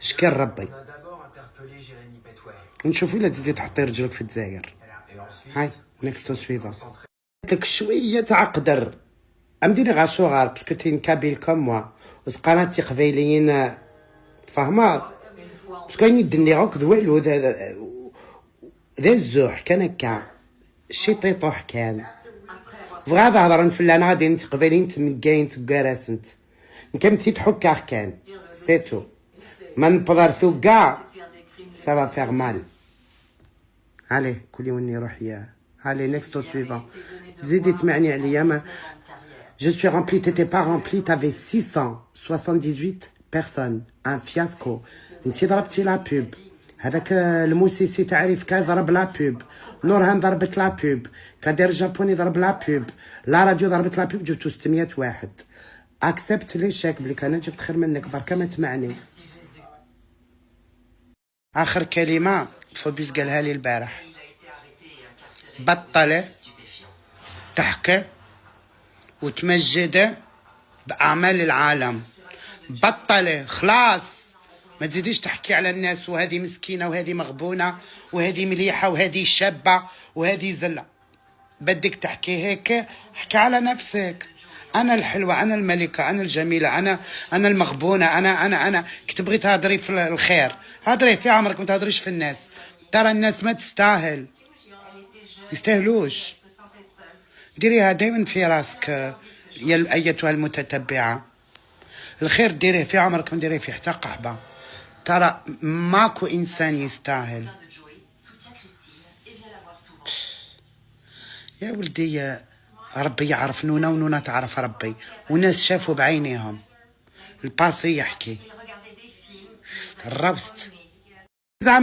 شكر ربي. نشوف الا تزيدي تحطي رجلك في الجزائر. هاي نيكستو سويفا. قلت لك شويه تاع قدر امديني غا شوغار باسكو تي كابيل كوم موا وسقاناتي قبيليين فاهمه باسكو يدني غوك دوالو ذا الزوح كان هكا شي طيطوح كان فغادا هضرن فلان غادي انت قبيلين تمكاين تكاراس انت نكمثي تحكاخ كان سيتو ما نبضرثو كاع سافا فيغ مال. عليه كلي وني روحي. allez next au suivant. زيدي تسمعني عليا ما je suis rempli t'étais pas rempli t'avais 678 personnes un fiasco. انتي ضربتي لا بوب هذاك الموسيسي تعرف كان ضرب لا بوب نورهان ضربت لا بوب كادير جابوني ضرب لا بوب لا راديو ضربت لا بوب جبتو 600 واحد اكسبت لي شاك بليك انا جبت خير منك بركه ما تسمعني. اخر كلمه فوبيس قالها لي البارح بطل تحكي وتمجد بأعمال العالم. بطل خلاص ما تزيديش تحكي على الناس وهذه مسكينة وهذه مغبونة وهذه مليحة وهذه شابة وهذه زلة. بدك تحكي هيك احكي على نفسك. أنا الحلوة أنا الملكة أنا الجميلة أنا المغبونة أنا كنت تبغي تهضري في الخير هضري في عمرك ما تهضريش في الناس. ترى الناس ما تستاهل يستاهلوش. ديريها دايما في راسك يا ايتها المتتبعه. الخير ديريه في عمرك ما ديريه في حتى قحبه. ترى ماكو انسان يستاهل. يا ولدي ربي يعرف نونا ونونا تعرف ربي وناس شافوا بعينيهم. الباسي يحكي الروست زعما